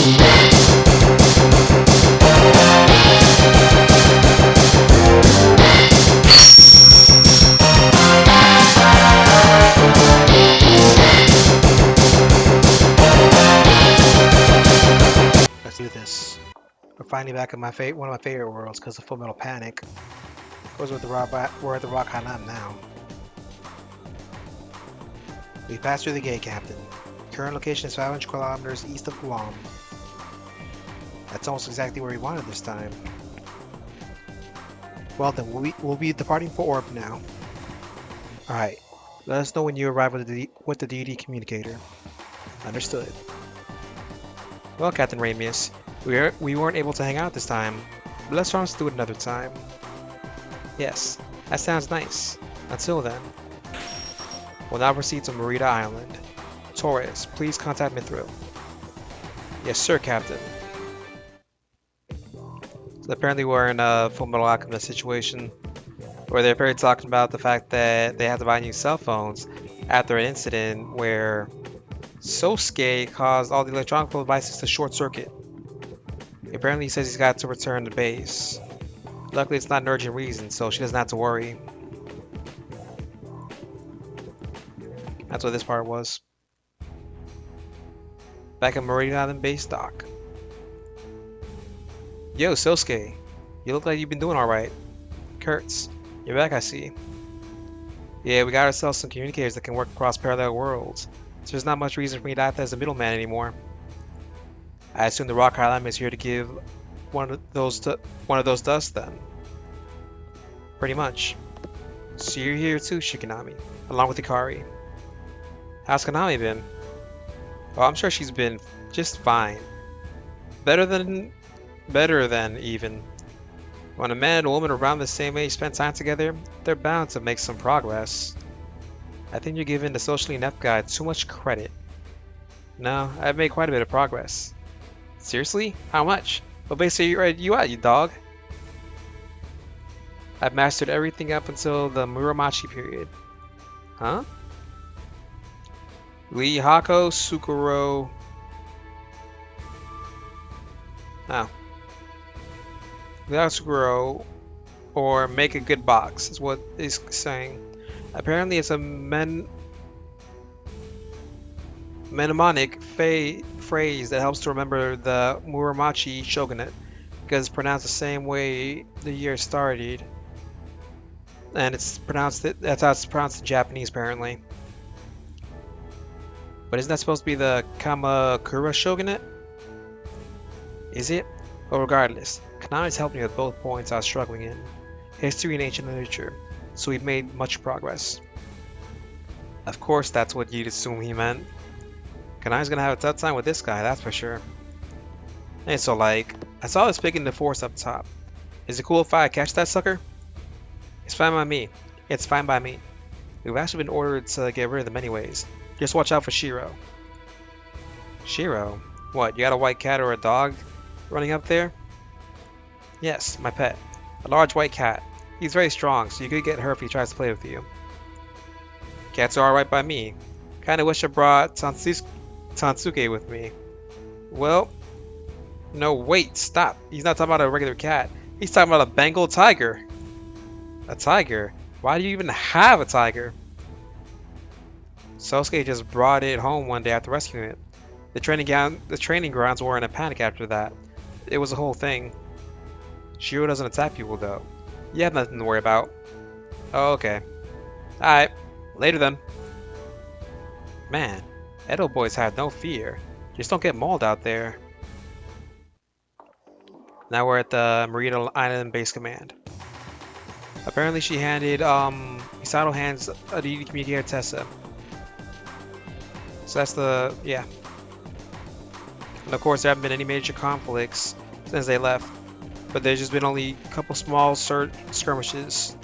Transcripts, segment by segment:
Let's do this. We're finally back in one of my favorite worlds because of Full Metal Panic. Of course, we're at the Rock Island now. We passed through the gate, Captain. Current location is 500 kilometers east of Guam. That's almost exactly where we wanted this time. Well then, we'll be departing for Orb now. Alright, let us know when you arrive with the DD communicator. Understood. Well, Captain Ramius, we weren't able to hang out this time, but let's try to do it another time. Yes, that sounds nice. Until then, we'll now proceed to Merida Island. Torres, please contact Mithril. Yes, sir, Captain. So apparently we're in a Full Metal Alchemist situation where they're apparently talking about the fact that they have to buy new cell phones after an incident where Sousuke caused all the electronic devices to short circuit. Apparently he says he's got to return to base. Luckily it's not an urgent reason, so she doesn't have to worry. That's what this part was. Back at Merida Island base dock. Yo, Sousuke. You look like you've been doing alright. Kurtz, you're back, I see. Yeah, we got ourselves some communicators that can work across parallel worlds. So there's not much reason for me to act as a middleman anymore. I assume the Rock Island is here to give one of those to us then. Pretty much. So you're here too, Shikinami, along with Ikari. How's Konami been? Well, I'm sure she's been just fine. Better than even. When a man and a woman around the same age spend time together, they're bound to make some progress. I think you're giving the socially inept guy too much credit. No, I've made quite a bit of progress. Seriously? How much? What base are you at, you dog? I've mastered everything up until the Muromachi period. Huh? Lee Hako Sukuro. Oh. Lee Hako Sukuro, or make a good box, is what he's saying. Apparently it's a mnemonic phrase that helps to remember the Muromachi shogunate, because it's pronounced the same way the year started. And that's how it's pronounced in Japanese apparently. But isn't that supposed to be the Kamakura shogunate? Is it? Well, regardless, Konami's helped me with both points I was struggling in, history and ancient literature, so we've made much progress. Of course that's what you'd assume he meant. Konami's gonna have a tough time with this guy, that's for sure. And so like, I saw this picking the force up top. Is it cool if I catch that sucker? It's fine by me. It's fine by me. We've actually been ordered to get rid of them anyways. Just watch out for Shiro. Shiro? What, you got a white cat or a dog running up there? Yes, my pet. A large white cat. He's very strong, so you could get hurt if he tries to play with you. Cats are alright by me. Kinda wish I brought Tansuke with me. Well, no, wait, stop. He's not talking about a regular cat. He's talking about a Bengal tiger. A tiger? Why do you even have a tiger? Sousuke just brought it home one day after rescuing it. The training grounds were in a panic after that. It was a whole thing. Shiro doesn't attack people though. You have nothing to worry about. Oh, okay. Alright. Later then. Man, Edo boys have no fear. Just don't get mauled out there. Now we're at the Merida Island Base Command. Apparently she handed, Misato hands a DD communicator to Tessa. So that's the, yeah. And of course there haven't been any major conflicts since they left. But there's just been only a couple small skirmishes.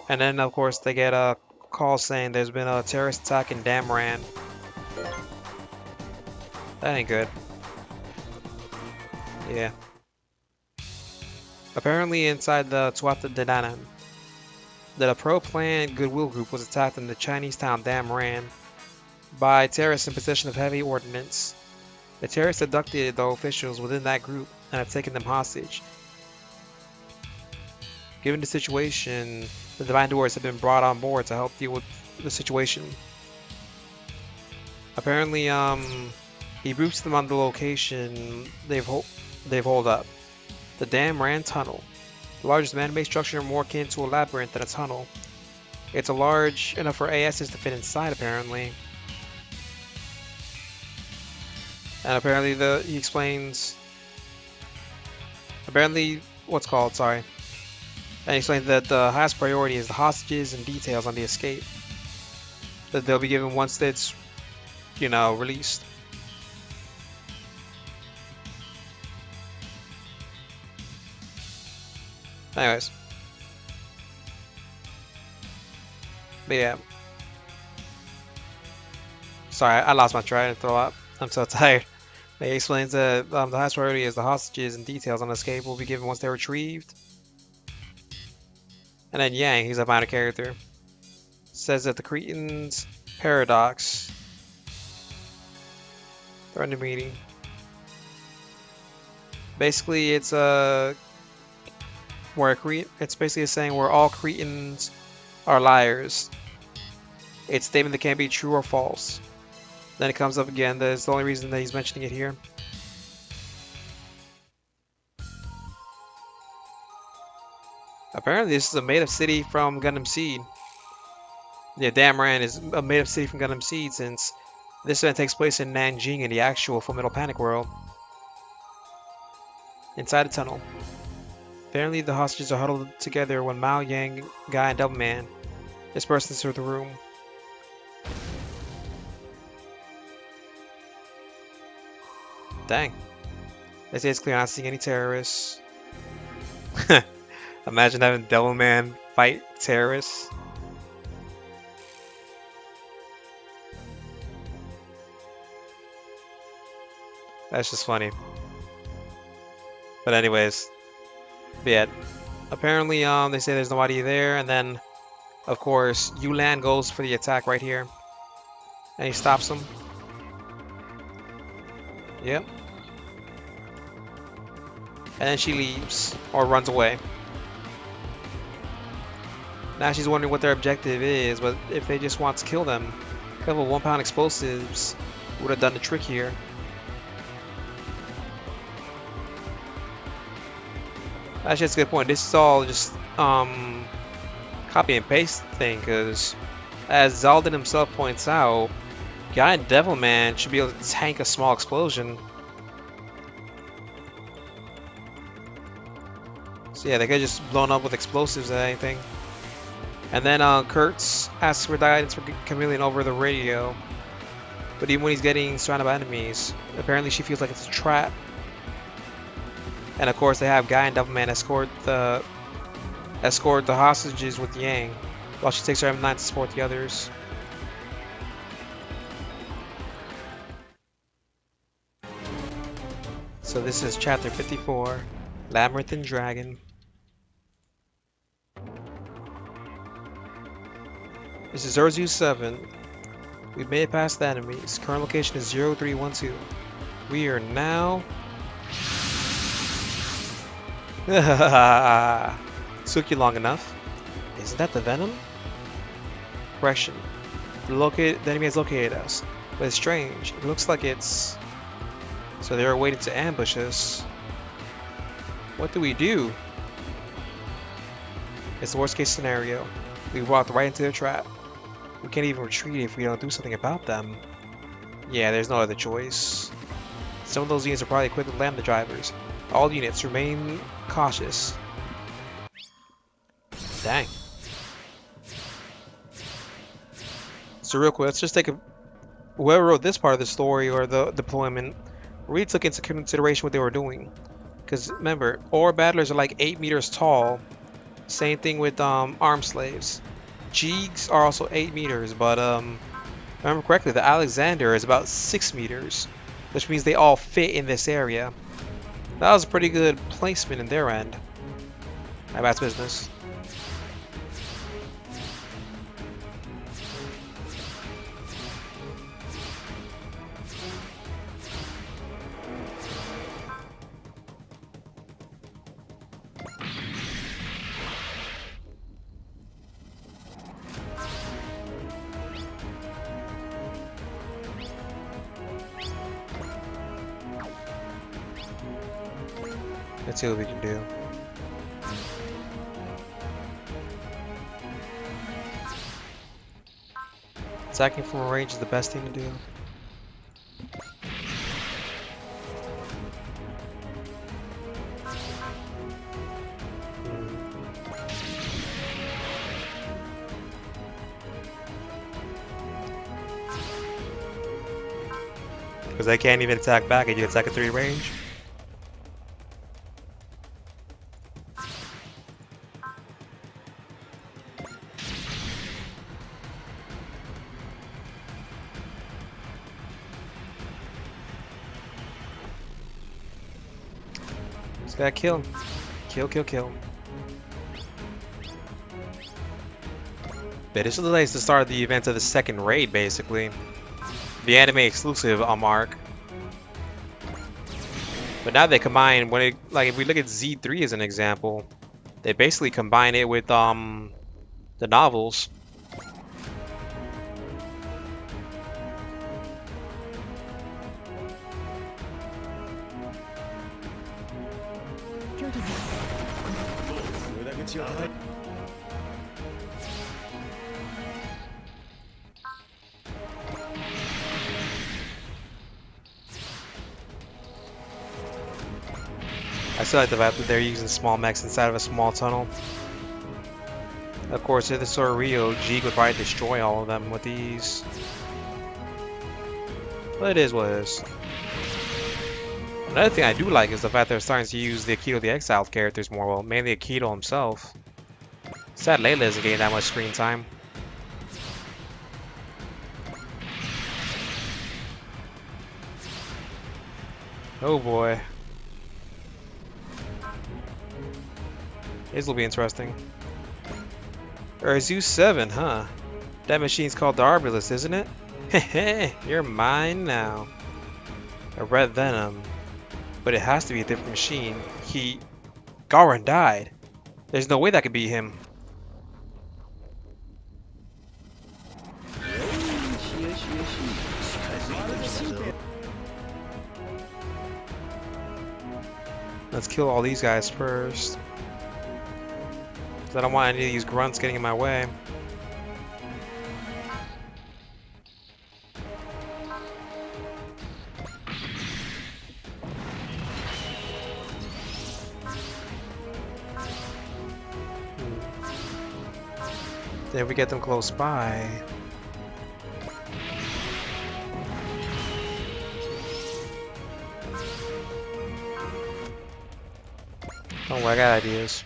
And then of course they get a call saying there's been a terrorist attack in Damran. That ain't good. Yeah. Apparently inside the Tuatha De Danann, that a pro-planned Goodwill group was attacked in the Chinese town Damran. by terrorists in possession of heavy ordnance. The terrorists abducted the officials within that group and have taken them hostage. Given the situation, the Divine Doors have been brought on board to help deal with the situation. Apparently, he briefs them on the location they've holed up. The Dam Ran Tunnel. The largest man-made structure more akin to a labyrinth than a tunnel. It's a large enough for ASs to fit inside, apparently. And apparently he explains... Apparently, And he explains that the highest priority is the hostages and details on the escape. That they'll be given once it's, released. Anyways. But yeah. Sorry, I lost my train of thought. I'm so tired. But he explains that the highest priority is the hostages and details on the escape will be given once they're retrieved. And then Yang, he's a minor character, says that the Cretan's paradox. They're in the meeting. Basically, it's it's basically saying where all Cretans are liars. It's a statement that can't be true or false. Then it comes up again. That's the only reason that he's mentioning it here. Apparently, this is a made-up city from Gundam Seed. Yeah, Damran is a made-up city from Gundam Seed, since this event takes place in Nanjing in the actual Fullmetal Panic world. Inside a tunnel. Apparently, the hostages are huddled together when Mao, Yang, Guy, and Devilman disperse through the room. Dang. They say it's clear not seeing any terrorists. Imagine having Devilman fight terrorists. That's just funny. But anyways. Yeah. Apparently, they say there's nobody there, and then, of course, Yulan goes for the attack right here. And he stops him. Yep. And then she leaves, or runs away. Now she's wondering what their objective is, but if they just want to kill them, a couple of 1-pound explosives would have done the trick here. Actually, that's a good point. This is all just copy and paste thing, because as Zaldin himself points out, Guy and Devilman should be able to tank a small explosion. So yeah, they could just blown up with explosives or anything. And then Kurtz asks for guidance for Chameleon over the radio. But even when he's getting surrounded by enemies, apparently she feels like it's a trap. And of course they have Guy and Devilman escort the hostages with Yang, while she takes her M9 to support the others. So this is chapter 54, Labyrinth and Dragon. This is Urzu 7. We've made it past the enemies. Current location is 0312. We are now... Took you long enough. Isn't that the Venom? Correction. The enemy has located us. But it's strange. It looks like it's... So they're waiting to ambush us. What do we do? It's the worst case scenario. We walked right into their trap. We can't even retreat if we don't do something about them. Yeah, there's no other choice. Some of those units are probably equipped with Lambda Drivers. All units remain cautious. Dang. So real quick, let's just take whoever wrote this part of the story or the deployment really took into consideration what they were doing. Because remember, ore battlers are like 8 meters tall. Same thing with armed slaves. Jeegs are also 8 meters, but if I remember correctly, the Alexander is about 6 meters, which means they all fit in this area. That was a pretty good placement in their end. Alright, back to business. Let's see what we can do. Attacking from range is the best thing to do. Because I can't even attack back, I do attack at 3 range. Just gotta kill him. Kill, kill, kill. But this is the start of the event of the second raid, basically. The anime exclusive arc. But now they combine like if we look at Z3 as an example, they basically combine it with the novels. I still like the fact that they're using small mechs inside of a small tunnel. Of course, if this were Rio, G would probably destroy all of them with these. But it is what it is. Another thing I do like is the fact they're starting to use the Akito the Exiled characters more well, mainly Akito himself. Sad Layla isn't getting that much screen time. Oh boy. This will be interesting. Zeus 7, huh? That machine's called the Arbalest, isn't it? Hehe, you're mine now. A red venom. But it has to be a different machine. Garin died. There's no way that could be him. Let's kill all these guys first. I don't want any of these grunts getting in my way. Then we get them close by. Oh, I got ideas.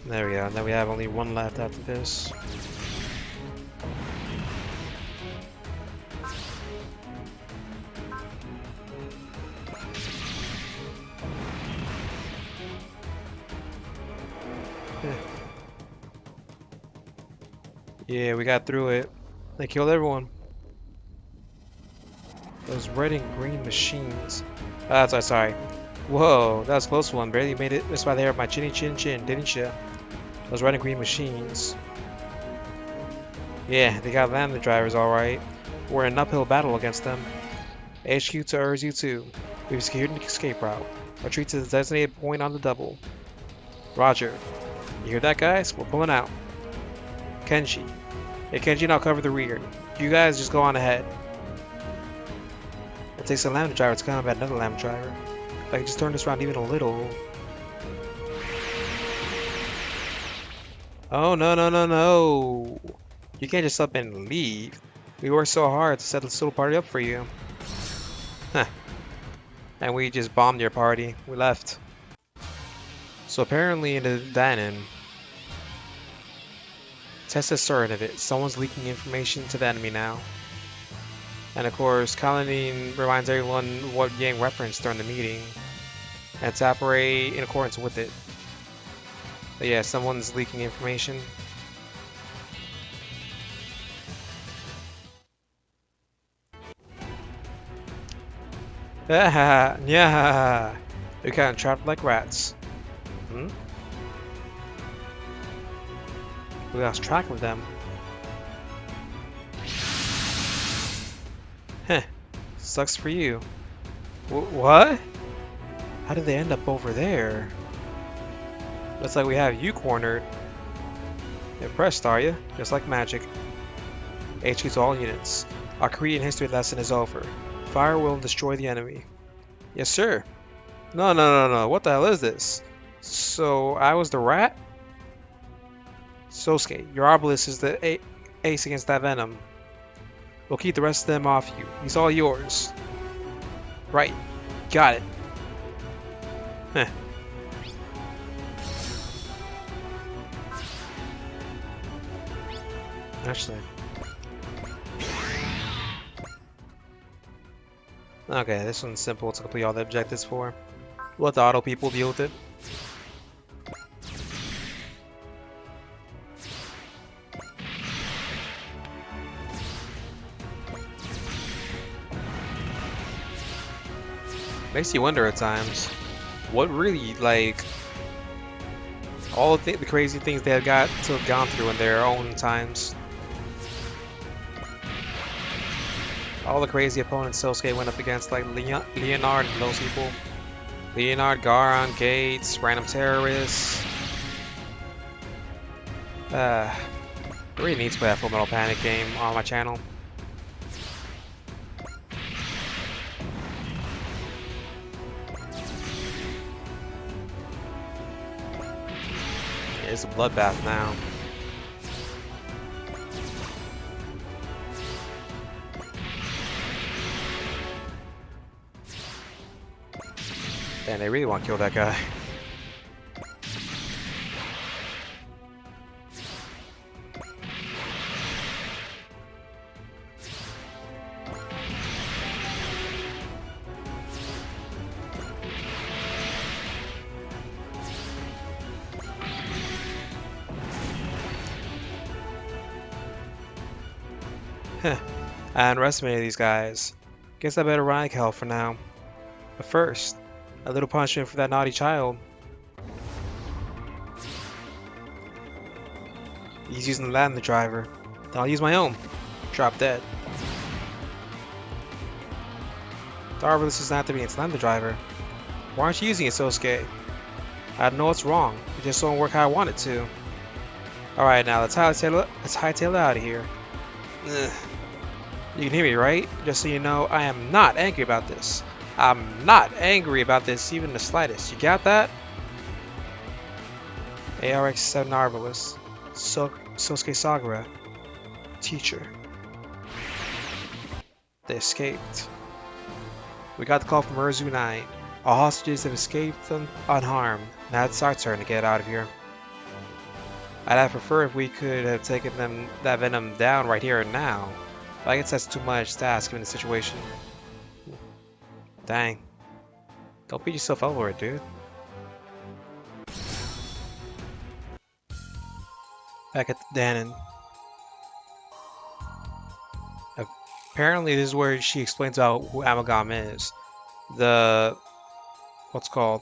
There we go. Now we have only one left after this. Yeah, we got through it. They killed everyone. Those red and green machines. Sorry. Whoa, that was a close one. Barely made it. That's why they hurt my chinny chin chin, didn't you? Those red and green machines. Yeah, they got Lambda Drivers alright. We're in an uphill battle against them. HQ to Urzu 2. We've secured an escape route. Retreat to the designated point on the double. Roger. You hear that, guys? We're pulling out. Kenji. Hey, Kenji and I'll cover the rear. You guys just go on ahead. It takes a Lambda Driver to combat another Lambda Driver. If I can just turn this around even a little. Oh, no, no, no, no. You can't just up and leave. We worked so hard to set this little party up for you. Huh. And we just bombed your party. We left. So apparently in the Danon, Tess is certain of it. Someone's leaking information to the enemy now. And of course, Kaladin reminds everyone what Yang referenced during the meeting, and to operate in accordance with it. But yeah, someone's leaking information. Yeah, we kind of trapped like rats. Hmm? We lost track of them. Heh. Sucks for you. What? How did they end up over there? Looks like we have you cornered. Impressed, are you? Just like magic. HQ to all units. Our Korean history lesson is over. Fire will destroy the enemy. Yes, sir. No. What the hell is this? So, I was the rat? Sousuke, your obelisk is the ace against that venom. We'll keep the rest of them off you. He's all yours. Right. Got it. Heh. Actually. Okay, this one's simple to complete all the objectives for. We'll let the auto people deal with it. Makes you wonder at times, what really, like, all the crazy things they have gone through in their own times. All the crazy opponents Sousuke went up against, like Leonard and those people. Leonard, Garon, Gates, random terrorists. I really need to play that Full Metal Panic game on my channel. It's a bloodbath now. Damn, they really want to kill that guy. I underestimated these guys. Guess I better run like hell for now. But first, a little punishment for that naughty child. He's using the Lambda Driver. Then I'll use my own. Drop dead. However, this is not to be its Lambda Driver. Why aren't you using it, Sousuke? I don't know what's wrong. It just don't work how I want it to. Alright, now let's hightail it out of here. Ugh. You can hear me, right? Just so you know, I am not angry about this. I'm not angry about this even the slightest. You got that? ARX-7 Arbalist. Sousuke Sagara. Teacher. They escaped. We got the call from Urzu 9. All hostages have escaped unharmed. Now it's our turn to get out of here. I'd have preferred if we could have taken that venom down right here and now. But I guess that's too much to ask given the situation. Dang. Don't beat yourself over it, dude. Back at the Danon. Apparently this is where she explains about who Amalgam is. What's called?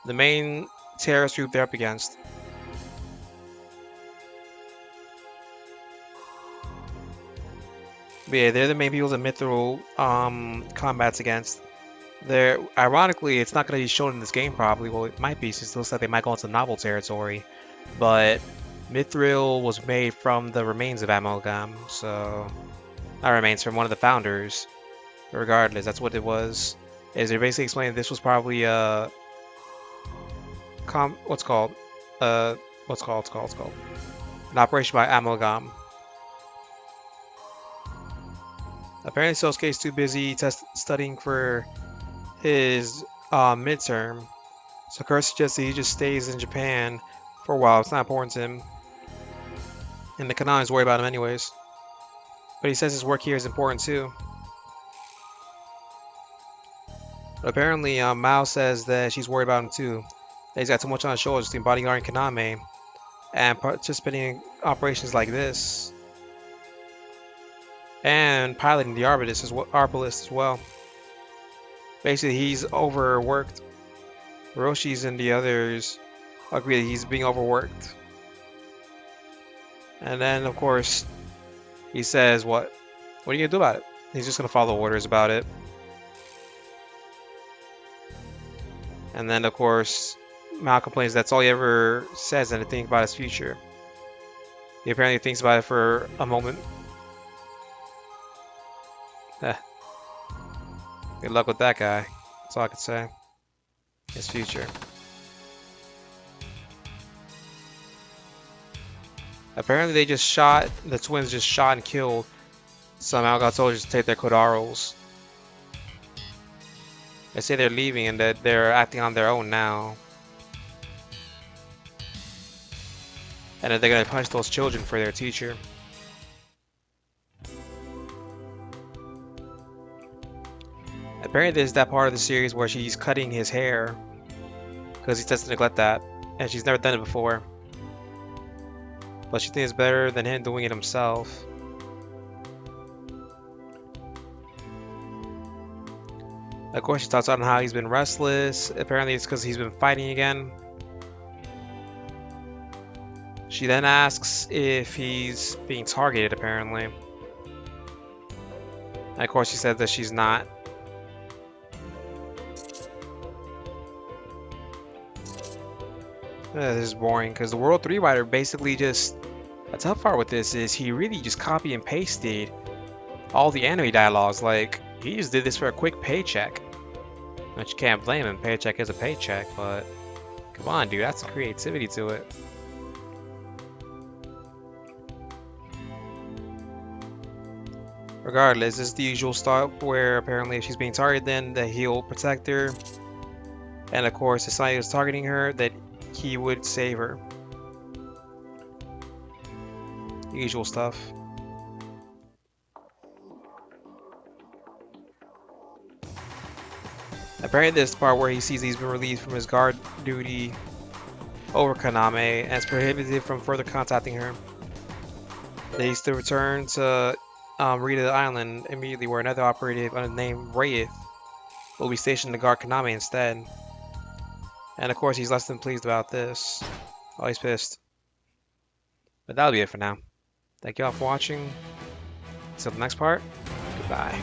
The main terrorist group they're up against. But yeah, they're the main people that mithril combats against. Ironically, it's not going to be shown in this game probably. Well, it might be, since it looks like they might go into novel territory. But mithril was made from the remains of Amalgam, so not remains, from one of the founders. Regardless, that's what it was. They're basically explaining this was probably an operation by Amalgam. Apparently Sousuke is too busy studying for his midterm, so Kurt suggests that he just stays in Japan for a while. It's not important to him, and the Kanans worry about him anyways. But he says his work here is important too. But apparently Mao says that she's worried about him too. That he's got too much on his shoulders between bodyguarding Kaname and participating in operations like this. And piloting the Arbalist as well. Basically, he's overworked. Hiroshi's and the others agree that he's being overworked. And then, of course, he says, what are you gonna do about it? He's just gonna follow orders about it. And then, of course, Mal complains that's all he ever says and thinks about his future. He apparently thinks about it for a moment. Eh, good luck with that guy. That's all I can say. His future. Apparently the twins just shot and killed some Amalgam soldiers to take their Kodaros. They say they're leaving and that they're acting on their own now. And that they're gonna punish those children for their teacher. Apparently there's that part of the series where she's cutting his hair because he tends to neglect that, and she's never done it before. But she thinks it's better than him doing it himself. Of course, she talks about how he's been restless. Apparently it's because he's been fighting again. She then asks if he's being targeted, apparently. And of course, she says that she's not. This is boring because the World 3 writer basically just. The tough part with this is he really just copy and pasted all the anime dialogues. Like, he just did this for a quick paycheck. Which you can't blame him. Paycheck is a paycheck, but come on, dude, that's some creativity to it. Regardless, this is the usual stop where apparently if she's being targeted, then that he'll protect her. And of course, if somebody was targeting her, that he would save her. The usual stuff. Apparently this part where he sees he's been released from his guard duty over Kaname and is prohibited from further contacting her. They used to return to Rita Island immediately, where another operative named Wraith will be stationed to guard Kaname instead. And of course he's less than pleased about this. Oh, he's pissed. But that'll be it for now. Thank you all for watching. Until the next part, goodbye.